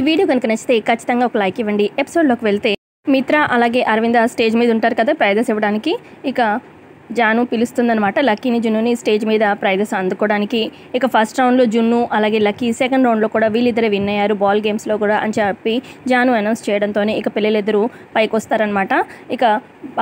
Video కనుక నచ్చితే ఖచ్చితంగా ఒక లైక్ ఇవ్వండి. ఎపిసోడ్లోకి వెళ్తే మిత్ర అలాగే అరవింద స్టేజ్ మీద ఉంటారు కదా ప్రైజెస్ ఇవ్వడానికి. ఇక జాను పిలుస్తుందనమాట లక్కీని జున్నుని స్టేజ్ మీద ప్రైజెస్ అందుకోవడానికి. ఇక ఫస్ట్ రౌండ్లో జున్ను అలాగే లక్కీ, సెకండ్ రౌండ్లో కూడా వీళ్ళిద్దరే విన్ అయ్యారు బాల్ గేమ్స్లో కూడా అని చెప్పి జాను అనౌన్స్ చేయడంతోనే ఇక పిల్లలిద్దరూ పైకి వస్తారనమాట. ఇక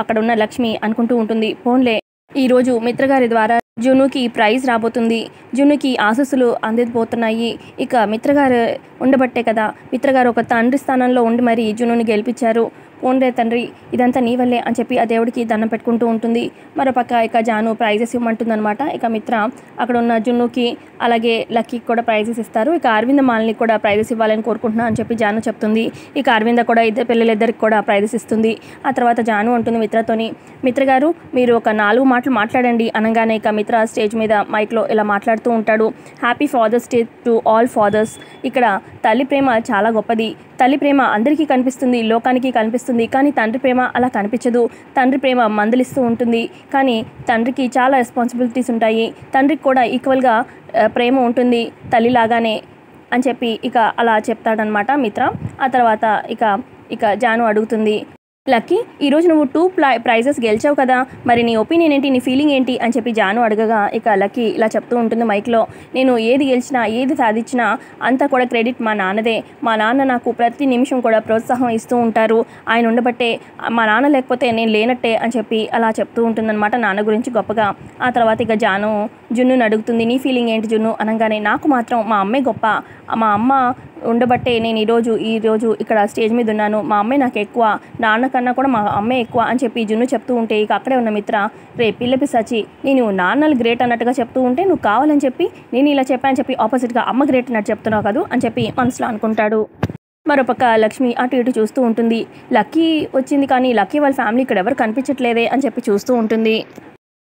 అక్కడ ఉన్న లక్ష్మి అనుకుంటూ ఉంటుంది, పోన్లే ఈరోజు మిత్రగారి ద్వారా జున్నుకి ప్రైజ్ రాబోతుంది, జున్నుకి ఆశస్సులు అందిపోతున్నాయి. ఇక మిత్రగారు ఉండబట్టే కదా, మిత్రగారు ఒక తండ్రి స్థానంలో ఉండి మరి జున్నుని గెలిపించారు. పోన్లే తండ్రి, ఇదంతా నీ వల్లే అని చెప్పి ఆ దేవుడికి దండం పెట్టుకుంటూ ఉంటుంది. మరోపక్క ఇక జాను ప్రైజెస్ ఇవ్వమంటుందన్నమాట. ఇక మిత్ర అక్కడ ఉన్న జున్నుకి అలాగే లక్కీకి కూడా ప్రైజెస్ ఇస్తారు. ఇక అరవింద మాల్ని కూడా ప్రైజెస్ ఇవ్వాలని కోరుకుంటున్నా అని చెప్పి జాను చెప్తుంది. ఇక అరవింద కూడా పిల్లలిద్దరికి కూడా ప్రైజెస్ ఇస్తుంది. ఆ తర్వాత జాను అంటుంది మిత్రతోని, మిత్రగారు మీరు ఒక 4 మాటలు మాట్లాడండి అనగానే ఇక మిత్ర స్టేజ్ మీద మైక్లో ఇలా మాట్లాడుతూ ఉంటాడు. Happy father's day to all fathers. ఇక్కడ తల్లి ప్రేమ చాలా గొప్పది. తల్లి ప్రేమ అందరికీ కనిపిస్తుంది, లోకానికి కనిపిస్తుంది, కానీ తండ్రి ప్రేమ అలా కనిపించదు. తండ్రి ప్రేమ మందలిస్తూ ఉంటుంది, కానీ తండ్రికి చాలా రెస్పాన్సిబిలిటీస్ ఉంటాయి. తండ్రికి కూడా ఈక్వల్గా ప్రేమ ఉంటుంది తల్లిలాగానే అని చెప్పి ఇక అలా చెప్తాడనమాట మిత్ర. ఆ తర్వాత ఇక జాను అడుగుతుంది, లక్కీ ఈరోజు నువ్వు 2 ప్రైజెస్ గెలిచావు కదా, మరి నీ ఒపీనియన్ ఏంటి, నీ ఫీలింగ్ ఏంటి అని చెప్పి జాను అడగగా ఇక లక్కీ ఇలా చెప్తూ ఉంటుంది మైక్లో, నేను ఏది గెలిచినా ఏది సాధించినా అంతా కూడా క్రెడిట్ మా నాన్నదే. మా నాన్న నాకు ప్రతి నిమిషం కూడా ప్రోత్సాహం ఇస్తూ ఉంటారు. ఆయన ఉండబట్టే, మా నాన్న లేకపోతే నేను లేనట్టే అని చెప్పి అలా చెప్తూ ఉంటుందన్నమాట నాన్న గురించి గొప్పగా. ఆ తర్వాత ఇక జాను జున్నుని అడుగుతుంది, నీ ఫీలింగ్ ఏంటి జున్ను అనగానే, నాకు మాత్రం మా అమ్మే గొప్ప. మా అమ్మ ఉండబట్టే నేను ఈరోజు ఇక్కడ స్టేజ్ మీద ఉన్నాను. మా అమ్మే నాకు ఎక్కువ, నాన్న కన్నా కూడా మా అమ్మే ఎక్కువ అని చెప్పి జున్ను చెప్తూ ఉంటే ఇక అక్కడే ఉన్న మిత్ర, రే పిల్లపిసాచి, నేను నాన్నలు గ్రేట్ అన్నట్టుగా చెప్తూ ఉంటే నువ్వు కావాలని చెప్పి నేను ఇలా చెప్పాను చెప్పి ఆపోజిట్గా అమ్మ గ్రేట్ అన్నట్టు చెప్తున్నావు కదా అని చెప్పి మనసులో అనుకుంటాడు. మరోపక్క లక్ష్మి అటు ఇటు చూస్తూ ఉంటుంది. లక్కీ వచ్చింది కానీ లక్కీ వాళ్ళ ఫ్యామిలీ ఇక్కడ ఎవరు కనిపించట్లేదే అని చెప్పి చూస్తూ ఉంటుంది.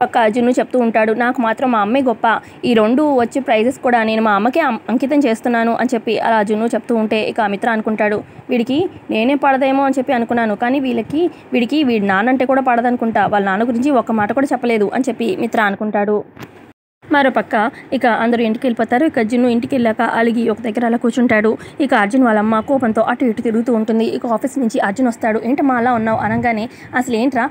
పక్క జున్ను చెప్తూ ఉంటాడు, నాకు మాత్రం మా అమ్మే గొప్ప. ఈ 2 వచ్చే ప్రైజెస్ కూడా నేను మా అమ్మకే అంకితం చేస్తున్నాను అని చెప్పి అలా జున్ను చెప్తూ ఉంటే ఇక మిత్ర అనుకుంటాడు, వీడికి నేనే పడదేమో అని చెప్పి అనుకున్నాను, కానీ వీడి నాన్న అంటే కూడా పడదనుకుంటా. వాళ్ళ నాన్న గురించి ఒక్క మాట కూడా చెప్పలేదు అని చెప్పి మిత్ర అనుకుంటాడు. మరోపక్క ఇక అందరూ ఇంటికి వెళ్ళిపోతారు. ఇక జున్ను ఇంటికి వెళ్ళాక అలిగి ఒక దగ్గర అలా కూర్చుంటాడు. ఇక అర్జున్ వాళ్ళ అమ్మ కోపంతో అటు ఇటు తిరుగుతూ ఉంటుంది. ఇక ఆఫీస్ నుంచి అర్జున్ వస్తాడు. ఏంటమ్మా అలా ఉన్నావు అనగానే, అసలు ఏంట్రా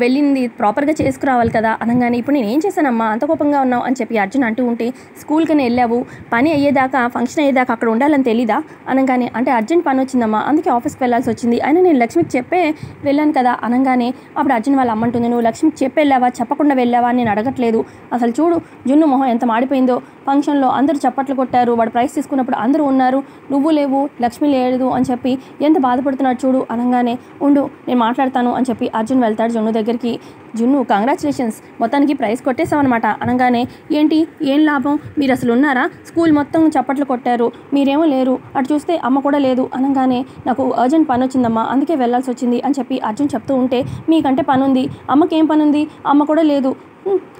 వెళ్ళింది ప్రాపర్గా చేసుకురావాలి కదా అనగానే, ఇప్పుడు నేను ఏం చేశానమ్మా అంత కోపంగా ఉన్నావు అని చెప్పి అర్జున్ అంటూ ఉంటే, స్కూల్కనే వెళ్ళావు, పని అయ్యేదాకా ఫంక్షన్ అయ్యేదాకా అక్కడ ఉండాలని తెలీదా అనగానే, అంటే అర్జెంట్ పని వచ్చిందమ్మా అందుకే ఆఫీస్కి వెళ్ళాల్సి వచ్చింది, అయినా నేను లక్ష్మికి చెప్పే వెళ్ళాను కదా అనగానే, అప్పుడు అర్జున్ వాళ్ళ అమ్మ అంటుంది, నువ్వు లక్ష్మికి చెప్పి వెళ్ళావా చెప్పకుండా వెళ్ళావా అని నేను అడగట్లేదు. అసలు చూడు జున్ను మొహం ఎంత మాడిపోయిందో, ఫంక్షన్లో అందరూ చప్పట్లు కొట్టారు, వాడు ప్రైజ్ తీసుకున్నప్పుడు అందరూ ఉన్నారు, నువ్వు లేవు, లక్ష్మి లేదు అని చెప్పి ఎంత బాధపడుతున్నాడు చూడు అనగానే, ఉండు నేను మాట్లాడతాను అని చెప్పి అర్జున్ వెళ్తాడు జున్ను దగ్గరికి. జున్ను కంగ్రాచులేషన్స్, మొత్తానికి ప్రైజ్ కొట్టేసామన్నమాట అనగానే, ఏంటి ఏం లాభం, మీరు అసలు ఉన్నారా, స్కూల్ మొత్తం చప్పట్లు కొట్టారు, మీరేమో లేరు, అటు చూస్తే అమ్మ కూడా లేదు అనగానే, నాకు అర్జెంట్ పని వచ్చిందమ్మా అందుకే వెళ్ళాల్సి వచ్చింది అని చెప్పి అర్జున్ చెప్తూ ఉంటే, మీకంటే పని ఉంది, అమ్మకేం పని ఉంది, అమ్మ కూడా లేదు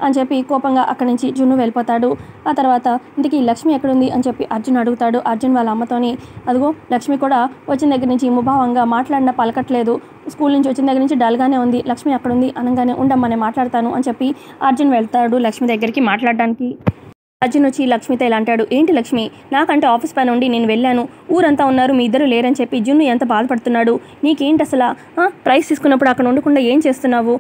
అని చెప్పి కోపంగా అక్కడి నుంచి జున్ను వెళ్ళిపోతాడు. ఆ తర్వాత ఇంటికి లక్ష్మి ఎక్కడుంది అని చెప్పి అర్జున్ అడుగుతాడు అర్జున్ వాళ్ళ అమ్మతోని. అదిగో లక్ష్మి కూడా వచ్చిన దగ్గర నుంచి ముభావంగా మాట్లాడినా పలకట్లేదు, స్కూల్ నుంచి వచ్చిన దగ్గర నుంచి డల్గానే ఉంది, లక్ష్మి అక్కడుంది అనగానే, ఉండమ్మా నేను మాట్లాడతాను అని చెప్పి అర్జున్ వెళ్తాడు లక్ష్మి దగ్గరికి మాట్లాడడానికి. అర్జున్ వచ్చి లక్ష్మితో ఇలా అంటాడు, ఏంటి లక్ష్మి, నాకంటే ఆఫీస్ పని ఉండి నేను వెళ్ళాను, ఊరంతా ఉన్నారు మీ ఇద్దరు లేరని చెప్పి జున్ను ఎంత బాధపడుతున్నాడు, నీకేంటి అసలు ప్రైజ్ తీసుకున్నప్పుడు అక్కడ ఉండకుండా ఏం చేస్తున్నావు,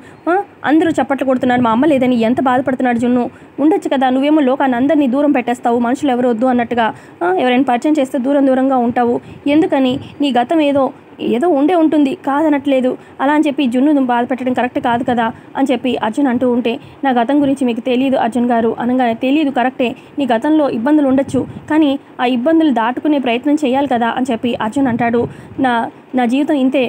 అందరూ చప్పట్లు కొడుతున్నారు, మా అమ్మ లేదని ఎంత బాధపడుతున్నాడు జున్ను, ఉండొచ్చు కదా, నువ్వేమో లోకాన్ని అందరినీ దూరం పెట్టేస్తావు, మనుషులు ఎవరు వద్దు అన్నట్టుగా, ఎవరైనా పరిచయం చేస్తే దూరంగా ఉంటావు, ఎందుకని, నీ గతం ఏదో ఉండే ఉంటుంది కాదనట్లేదు, అలా అని చెప్పి జున్ను బాధపెట్టడం కరెక్ట్ కాదు కదా అని చెప్పి అర్జున్ అంటూ ఉంటే, నా గతం గురించి మీకు తెలియదు అర్జున్ గారు అనగానే, తెలియదు కరెక్టే, నీ గతంలో ఇబ్బందులు ఉండొచ్చు, కానీ ఆ ఇబ్బందులు దాటుకునే ప్రయత్నం చేయాలి కదా అని చెప్పి అర్జున్ అంటాడు. నా జీవితం ఇంతే,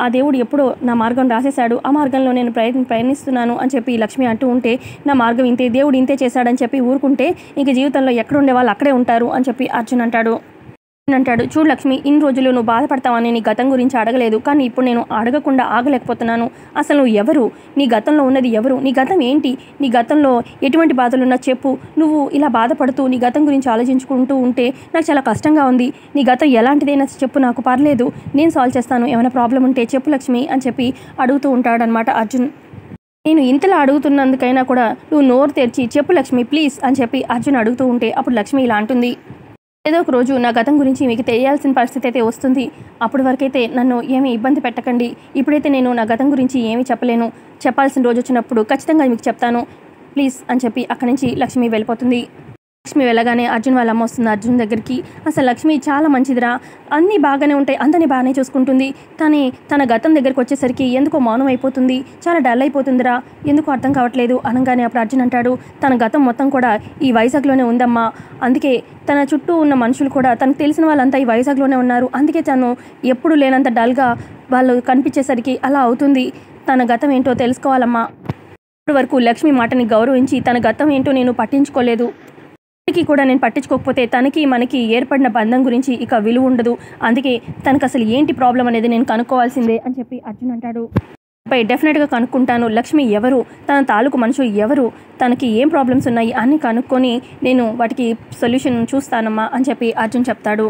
ఆ దేవుడు ఎప్పుడో నా మార్గం రాసేశాడు, ఆ మార్గంలో నేను ప్రయత్నిస్తున్నాను అని చెప్పి లక్ష్మి అంటూ ఉంటే, నా మార్గం ఇంతే, దేవుడు ఇంతే చేశాడని చెప్పి ఊరుకుంటే ఇంక జీవితంలో ఎక్కడ ఉండే వాళ్ళు అక్కడే ఉంటారు అని చెప్పి అర్జున్ అంటాడు. చూడు లక్ష్మి, ఇన్ని రోజులు నువ్వు బాధపడతావని నీ గతం గురించి అడగలేదు, కానీ ఇప్పుడు నేను అడగకుండా ఆగలేకపోతున్నాను. అసలు నువ్వు ఎవరు, నీ గతంలో ఉన్నది ఎవరు, నీ గతం ఏంటి, నీ గతంలో ఎటువంటి బాధలున్నా చెప్పు, నువ్వు ఇలా బాధపడుతూ నీ గతం గురించి ఆలోచించుకుంటూ ఉంటే నాకు చాలా కష్టంగా ఉంది, నీ గతం ఎలాంటిదైనా చెప్పు, నాకు పర్లేదు, నేను సాల్వ్ చేస్తాను, ఏమైనా ప్రాబ్లం ఉంటే చెప్పు లక్ష్మి అని చెప్పి అడుగుతూ ఉంటాడనమాట అర్జున్. నేను ఇంతలా అడుగుతున్నందుకైనా కూడా నువ్వు నోరు తెరిచి చెప్పు లక్ష్మి ప్లీజ్ అని చెప్పి అర్జున్ అడుగుతూ ఉంటే అప్పుడు లక్ష్మి ఇలా అంటుంది, ఏదో ఒక రోజు నా గతం గురించి మీకు తెలియాల్సిన పరిస్థితి అయితే వస్తుంది. అప్పటి వరకైతే నన్ను ఏమీ ఇబ్బంది పెట్టకండి. ఇప్పుడైతే నేను నా గతం గురించి ఏమీ చెప్పలేను. చెప్పాల్సిన రోజు వచ్చినప్పుడు ఖచ్చితంగా మీకు చెప్తాను ప్లీజ్ అని చెప్పి అక్కడి నుంచి లక్ష్మి వెళ్ళిపోతుంది. లక్ష్మి వెళ్ళగానే అర్జున్ వాళ్ళ అమ్మ వస్తుంది అర్జున్ దగ్గరికి. అసలు లక్ష్మి చాలా మంచిదిరా, అన్నీ బాగానే ఉంటాయి, అందరినీ బాగానే చూసుకుంటుంది, కానీ తన గతం దగ్గరికి వచ్చేసరికి ఎందుకో మౌనం అయిపోతుంది, చాలా డల్ అయిపోతుందిరా, ఎందుకో అర్థం కావట్లేదు అనగానే అప్పుడు అర్జున్ అంటాడు, తన గతం మొత్తం కూడా ఈ వైజాగ్లోనే ఉందమ్మా, అందుకే తన చుట్టూ ఉన్న మనుషులు కూడా తనకు తెలిసిన వాళ్ళంతా ఈ వైజాగ్లోనే ఉన్నారు, అందుకే తను ఎప్పుడు లేనంత డల్గా వాళ్ళు కనిపించేసరికి అలా అవుతుంది, తన గతం ఏంటో తెలుసుకోవాలమ్మా. ఇప్పటి వరకు లక్ష్మి మాటని గౌరవించి తన గతం ఏంటో నేను పట్టించుకోలేదు, కూడా నేను పట్టించుకోకపోతే తనకి మనకి ఏర్పడిన బంధం గురించి ఇక విలువ ఉండదు, అందుకే తనకు అసలు ఏంటి ప్రాబ్లం అనేది నేను కనుక్కోవాల్సిందే అని చెప్పి అర్జున్ అంటాడు. డెఫినెట్గా కనుక్కుంటాను, లక్ష్మి ఎవరు, తన తాలూకు మనుషులు ఎవరు, తనకి ఏం ప్రాబ్లమ్స్ ఉన్నాయి అన్నీ కనుక్కొని నేను వాటికి సొల్యూషన్ చూస్తానమ్మా అని చెప్పి అర్జున్ చెప్తాడు.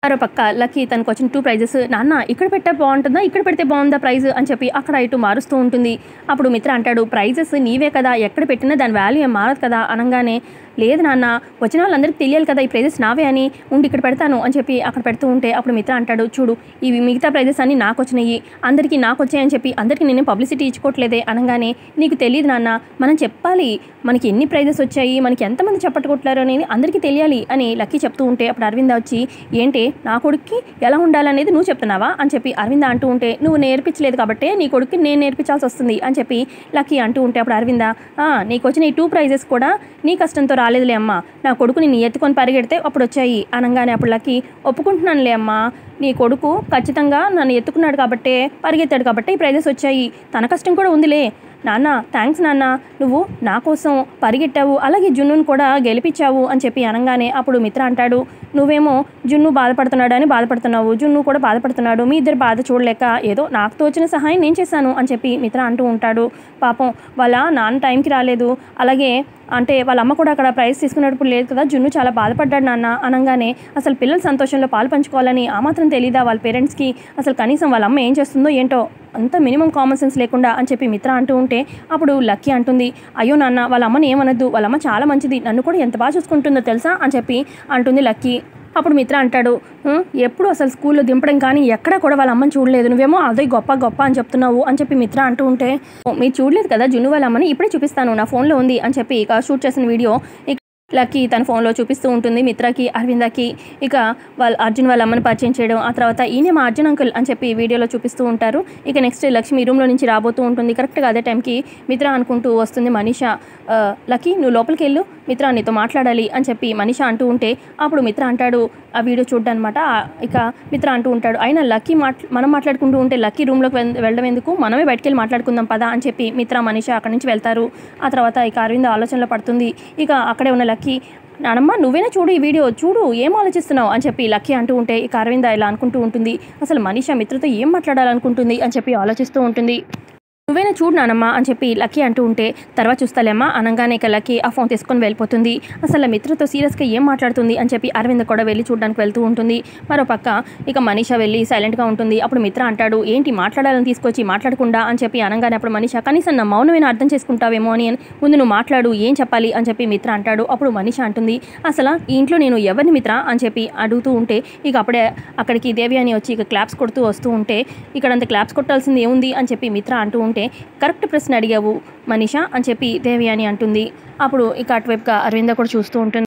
మరో పక్క లక్కీ తనకు వచ్చిన 2 ప్రైజెస్ నాన్న ఇక్కడ పెట్టే బాగుంటుందా ఇక్కడ పెడితే బాగుందా ప్రైజ్ అని చెప్పి అక్కడ ఇటు మారుస్తూ ఉంటుంది. అప్పుడు మిత్ర అంటాడు, ప్రైజెస్ నీవే కదా, ఎక్కడ పెట్టినా దాని వాల్యూ ఏం మారదు కదా అనగానే, లేదు నాన్న వచ్చిన వాళ్ళందరికీ తెలియాలి కదా ఈ ప్రైజెస్ నావే అని, ఉండి ఇక్కడ పెడతాను అని చెప్పి అక్కడ పెడుతూ ఉంటే అప్పుడు మిత్ర అంటాడు, చూడు ఇవి మిగతా ప్రైజెస్ అన్నీ నాకు వచ్చినాయి, అందరికీ నాకు వచ్చాయని చెప్పి అందరికీ నేను పబ్లిసిటీ ఇచ్చుకోవట్లేదే అనగానే, నీకు తెలియదు నాన్న, మనం చెప్పాలి మనకి ఎన్ని ప్రైజెస్ వచ్చాయి, మనకి ఎంతమంది చప్పట్టుకొట్టారు అనేది అందరికీ తెలియాలి అని లక్కీ చెప్తూ ఉంటే అప్పుడు అరవింద వచ్చి, ఏంటి నా కొడుక్కి ఎలా ఉండాలనేది నువ్వు చెప్తున్నావా అని చెప్పి అరవింద అంటూ ఉంటే, నువ్వు నేర్పించలేదు కాబట్టి నీ కొడుక్కి నేను నేర్పించాల్సి వస్తుంది అని చెప్పి లక్కీ అంటూ ఉంటే అప్పుడు అరవింద, నీకు వచ్చిన ఈ 2 ప్రైజెస్ కూడా నీ కష్టంతో రాలేదులే అమ్మా, నా కొడుకుని నీ ఎత్తుకొని పరిగెడితే అప్పుడు వచ్చాయి అనగానే అప్పుడు లక్కీ, ఒప్పుకుంటున్నానులే అమ్మా, నీ కొడుకు ఖచ్చితంగా నన్ను ఎత్తుకున్నాడు కాబట్టే పరిగెత్తాడు కాబట్టి ఈ ప్రైజెస్ వచ్చాయి, తన కష్టం కూడా ఉందిలే నాన్న, థ్యాంక్స్ నాన్న, నువ్వు నా కోసం పరిగెట్టావు అలాగే జున్నును కూడా గెలిపించావు అని చెప్పి అనగానే అప్పుడు మిత్ర అంటాడు, నువ్వేమో జున్ను బాధపడుతున్నాడు అని బాధపడుతున్నావు, జున్ను కూడా బాధపడుతున్నాడు, మీ ఇద్దరు బాధ చూడలేక ఏదో నాకు తోచిన సహాయం నేను చేశాను అని చెప్పి మిత్ర అంటూ ఉంటాడు. పాపం వాళ్ళ నాన్న టైంకి రాలేదు, అలాగే అంటే వాళ్ళ అమ్మ కూడా అక్కడ ప్రైజ్ తీసుకున్నప్పుడు లేదు కదా, జున్ను చాలా బాధపడ్డాడు నాన్న అనగానే, అసలు పిల్లల సంతోషంలో పాలు పంచుకోవాలని ఆ మాత్రం తెలీదా వాళ్ళ పేరెంట్స్కి, అసలు కనీసం వాళ్ళ అమ్మ ఏం చేస్తుందో ఏంటో అంత మినిమం కామన్ సెన్స్ లేకుండా అని చెప్పి మిత్ర అంటూ ఉంటే అప్పుడు లక్కీ అంటుంది, అయ్యో నాన్న వాళ్ళ అమ్మని ఏమనద్దు, వాళ్ళ అమ్మ చాలా మంచిది, నన్ను కూడా ఎంత బాగా చూసుకుంటుందో తెలుసా అని చెప్పి అంటుంది లక్కీ. అప్పుడు మిత్ర అంటాడు, ఎప్పుడు అసలు స్కూల్లో దింపడం కానీ ఎక్కడా కూడా వాళ్ళ అమ్మని చూడలేదు, నువ్వేమో అదే గొప్ప గొప్ప అని చెప్తున్నావు అని చెప్పి మిత్ర అంటూ ఉంటే, మీరు చూడలేదు కదా జున్ను వాళ్ళ అమ్మని, ఇప్పుడే చూపిస్తాను నా ఫోన్లో ఉంది అని చెప్పి ఇక షూట్ చేసిన వీడియో లక్కీ తన ఫోన్లో చూపిస్తూ ఉంటుంది మిత్రకి అరవిందకి. ఇక వాళ్ళ అర్జున్ వాళ్ళ అమ్మని పరిచయం చేయడం, ఆ తర్వాత ఈయనే మా అర్జున్ అంకుల్ అని చెప్పి వీడియోలో చూపిస్తూ ఉంటారు. ఇక నెక్స్ట్ లక్ష్మి రూమ్లో నుంచి రాబోతూ ఉంటుంది. కరెక్ట్గా అదే టైంకి మిత్ర అనుకుంటూ వస్తుంది మనీషా, లక్కీ నువ్వు లోపలికి వెళ్ళు, మిత్ర నీతో మాట్లాడాలి అని చెప్పి మనీషా అంటూ ఉంటే అప్పుడు మిత్ర అంటాడు, ఆ వీడియో చూడ్డనమాట. ఇక మిత్ర అంటూ ఉంటాడు, అయినా లక్కీ మనం మాట్లాడుకుంటూ ఉంటే లక్కీ రూమ్లోకి వెళ్ళడం ఎందుకు, మనమే బయటికి వెళ్ళి మాట్లాడుకుందాం పదా అని చెప్పి మిత్ర మనీషా అక్కడి నుంచి వెళ్తారు. ఆ తర్వాత ఇక అరవింద్ ఆలోచనలో పడుతుంది. ఇక అక్కడే ఉన్న లక్కీ, నానమ్మ నువ్వేనా చూడు ఈ వీడియో చూడు ఏం ఆలోచిస్తున్నావు అని చెప్పి లక్కీ అంటూ ఉంటే ఇక అరవింద ఇలా అనుకుంటూ ఉంటుంది, అసలు మనీషా మిత్రతో ఏం మాట్లాడాలనుకుంటుంది అని చెప్పి ఆలోచిస్తూ ఉంటుంది. నువ్వేనా చూడు నానమ్మ అని చెప్పి లక్కీ అంటూ ఉంటే తర్వాత చూస్తాలేమ్మా అనగానే ఇక లక్కీ ఆ ఫోన్ తీసుకొని వెళ్ళిపోతుంది. అసలు మిత్రతో సీరియస్గా ఏం మాట్లాడుతుంది అని చెప్పి అరవింద్ కూడా వెళ్ళి చూడడానికి వెళ్తూ ఉంటుంది. మరో పక్క ఇక మనీషా వెళ్ళి సైలెంట్గా ఉంటుంది. అప్పుడు మిత్ర అంటాడు, ఏంటి మాట్లాడాలని తీసుకొచ్చి మాట్లాడకుండా అని చెప్పి అనగానే అప్పుడు మనీషా, కనీసం నా మౌనమైనా అర్థం చేసుకుంటావేమో అని, ముందు నువ్వు మాట్లాడు ఏం చెప్పాలి అని చెప్పి మిత్ర అంటాడు. అప్పుడు మనీషా అంటుంది, అసలు ఈ ఇంట్లో నేను ఎవరిని మిత్ర అని చెప్పి అడుగుతూ ఉంటే ఇక అప్పుడే అక్కడికి దేవి అని వచ్చి ఇక క్లాప్స్ కొడుతూ వస్తూ ఉంటే, ఇక్కడంత క్లాప్స్ కొట్టాల్సింది ఏముంది అని చెప్పి మిత్ర అంటూ ఉంటే, కరెక్ట్ ప్రశ్న అడిగావు మనీషా అని చెప్పి దేవి అని అంటుంది. అప్పుడు ఇక అటువైపుగా అరవింద కూడా చూస్తూ ఉంటుంది.